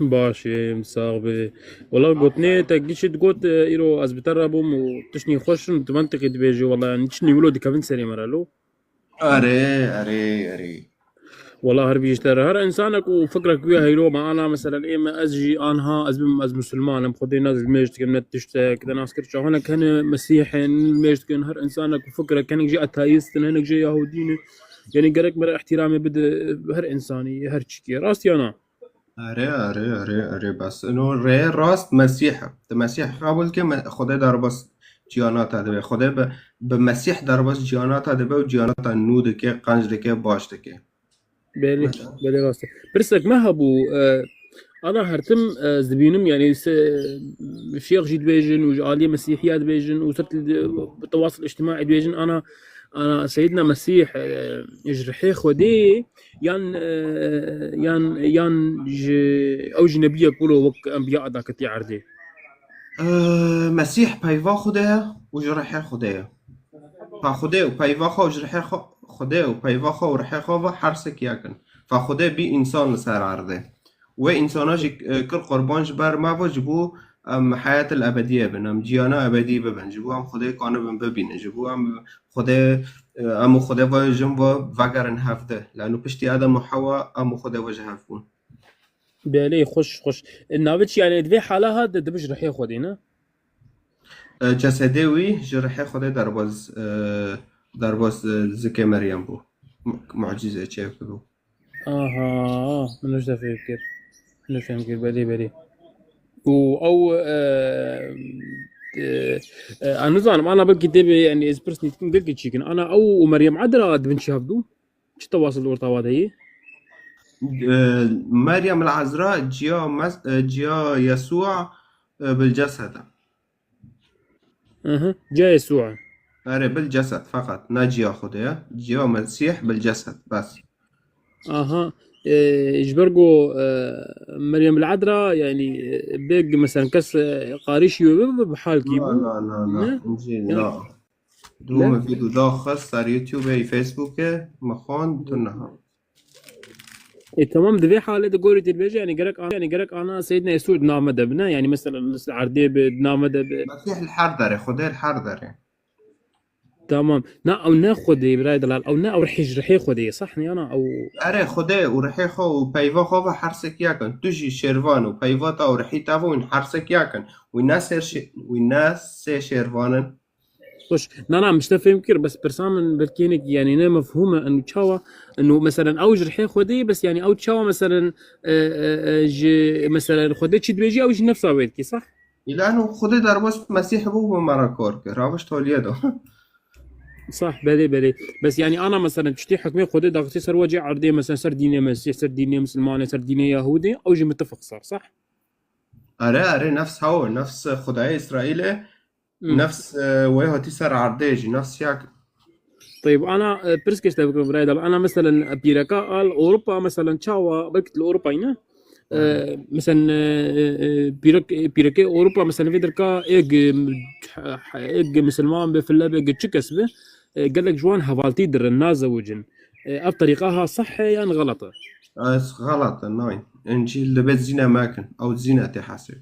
باشه مساغبه والله قوتني تاكيش تقوت إيرو أزبتربهم وتشني خوشن تمنطقي دبيجي والله يعني تشني ولو دي كافين سري مرالو اره والله هربي يشتري هر إنسانك وفكرك ويا هيرو ما أنا مثلا إيه ما أزجي أنها أز مسلمان أم خدي ناس الميجت كم نتشتا كذا ناس كرشة هنا كان مسيحي الميجت كان هر إنسانك وفكرك كان يجي أتايست هنا جي يهودين يعني قالك مرة احترامي بده هر إنساني هر شيء راستي أنا اره بس انو ره راست مسیحه ده مسیح قبول که خدا در بس جیانات ده خدا به مسیح در بس جیانات ده و جیانات نود که قنج ده که باش ده که بالي بالي راستي برسك ما هبو انا هرتم زبينم يعني شيخ جيد بيجن وعالية مسيحيات بيجن وصرت بالتواصل الاجتماعي بيجن انا سيدنا مسيح يجرحيخ ودي يان او جنبيه يقولوا وك انبياء ذاك تعردي مسیح پیوا خوده و جرحه خوده فخوده و پیوا خو و جرحه خوده و پیوا خو و رحه خو و هر سک یکن فخوده بی انسان سر عرضه و انساناش کل قربانش بر ما و جبو حیات الابدیه بنم جیانا ابدی ببن جبو هم خدا کانو بن ببینه جبو هم خدا امو خدا و جنب وگرن هفته لانه پشتی آدم و حوا امو خدا وجه هفون بالي خش النابتش يعني دفي حالها دبش رح ياخذينا جسده وی جرحه خدا در باز زکه مریم بو معجزه چه بو منوش فكر منوش فكر بالي او انا زعلان انا بلكي تبي يعني اسبرسني تكون بلكي تشيكن انا او مريم عدرا بن شافدو شو تواصل ورطاوات هي مريم العذراء جيا يسوع بالجسد جاي يسوع أري بالجسد فقط نا جيا خدها جيا مسيح بالجسد بس اجبرقو مريم العذراء يعني بيج مثلا كس قاريشي بحال لا كيبو لا لا لا إنجيل لا لا دوم فيديو داخل صار يوتيوب اي فيسبوك مخان تنها تمام ده حالة تقولي تلفزيون يعني قرك انا سيدنا يسوع نام دبنا يعني مثلا عردي بنام دب مسيح الحردري خدها الحردري تمام نا او ناخذ براي دلال او نا او رح يجرحي خذي صحني انا او أري خدها ورحي خو وبيفا خو حرسك ياكن تجي شيروان وبيفا تا ورحي تافو وين حرسك ياكن والناس شيروانن خوش نا مش تفهم كير بس برسام بالكينك يعني انا مفهومه انه تشاوا انه مثلا او جرحي خذي بس يعني او تشاوا مثلا مثلا خذي شي بيجي او شي نفسه بيتكي صح لأنه خدها در بس مسيح بو مرة كورك رابش توليدو صح بالي بس يعني انا مثلا تشتي حكمي خذي ضغطي صار وجه عرضي مثلا صار ديني مسيح صار ديني مسلمانه صار ديني يهودي او جي متفق صار صح أري نفس هو نفس خدای إسرائيل نفس ويهو تسر عرديجي نفس ياك طيب انا برسكش تبقى برايدل انا مثلا بيركا قال اوروبا مثلا تشاوا بلكت الاوروبا هنا مثلا بيركي اوروبا مثلا في دركا ايج مسلمان بفلا بيج تشكس به قال لك جوان هفالتي در الناس زوجن بطريقها صح يعني غلطه غلط ناين إنجيل لبيت زينة ماكن أو زينة تحسب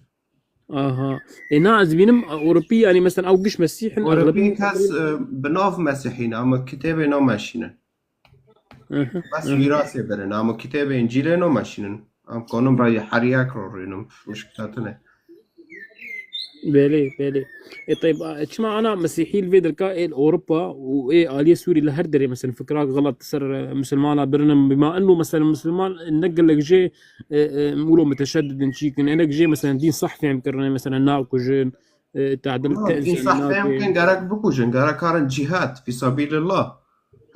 هنا زبينم اوروبي يعني مثلا او قش مسيح أوروبي اغلبيه كاس بنوف مسيحيين أما كتابة نو ماشينا بس وراثة برن أما كتابة إنجيل نو ماشينا أم كونم رأي حرياك رورينم مشكلتنا بالي طيب تسمع انا مسيحي الفيدر كائن اوروبا وايه اليه سوري لهردري مثلا فكراك غلط تصير مسلمان برنم بما انه مثلا مسلمان نقل لك جي نقولوا متشدد نشيك انك جي مثلا دين صح في يمكن مثلا ناكو جين تعدل دين صح يمكن جارك بكوجن جارك هارن جهاد في سبيل الله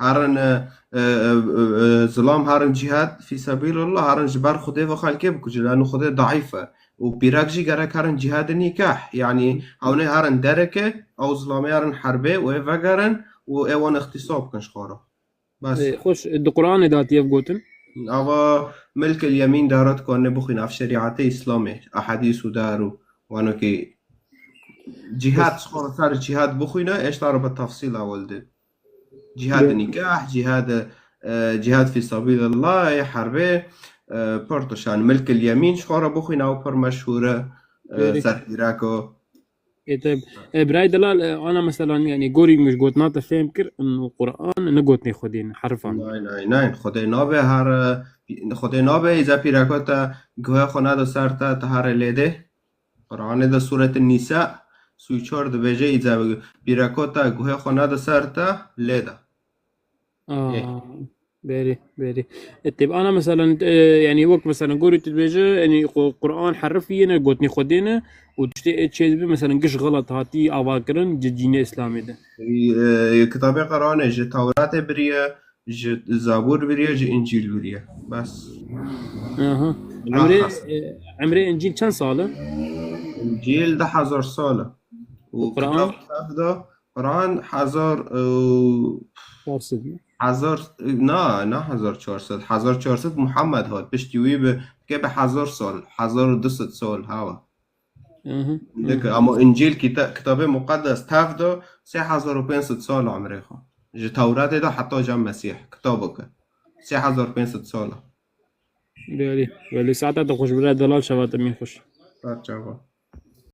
هارن ظلام هارن جهاد في سبيل الله هارن جبار خدي وخالكي بكوجن لأنه خدي ضعيفة وبيراكجي جارك هارن جهاد النكاح يعني هوني هارن دركة أو ظلامي هارن حربة وإيفاجرن وإيوان اغتصاب كنشخورة بس خوش القرآن ذات يفقوتن أو ملك اليمين دارت كون بخين في شريعة إسلامي أحاديث دارو وأنا كي جهاد صخور ثار جهاد بخينا إيش تعرف بالتفصيل أول جهاد النكاح جهاد في سبيل الله حربه پرتوشان ملك اليمين شخورة بخوين أو پر مشهورة بيري. سر عراقو. إيه طيب براي دلال أنا مثلا يعني جوري مش قوت ناطة فهم كر إنه القرآن نقوتني خدين حرفا. نه خدای نابه هر خدای نابه ایزا پیرکو تا گوه خونه دو سر تا هر لیده قرآن دا سورة النساء سوی چار دو بجه ایزا پیرکو تا گوه خونه دو سر تا لیده. بيري بيري. طيب أنا مثلا يعني وقت مثلا قولي تبيجي يعني قرآن حرفيا قوتني خدينا وتشتي تشي مثلا قش غلط هاتي أواكرن جديني إسلامي ده. کتاب قرآن جه تورات بریه جه زبور بریه جه انجیل بریه بس. أها. عمري إنجيل كم صالة؟ انجیل ده 1000 ساله وقرآن؟ کتاب ده قرآن 1000 نه 1400 1400 محمد هات بشتوي به 1000 سال 1200 سال هوا. اما انجیل کتاب مقدس تفده 3500 سال عمره خو جه تورات ده حتی جم مسیح کتابه 3500 ساله. بيري ساعتها تخش بلا دلال شباب تمين خش. بچه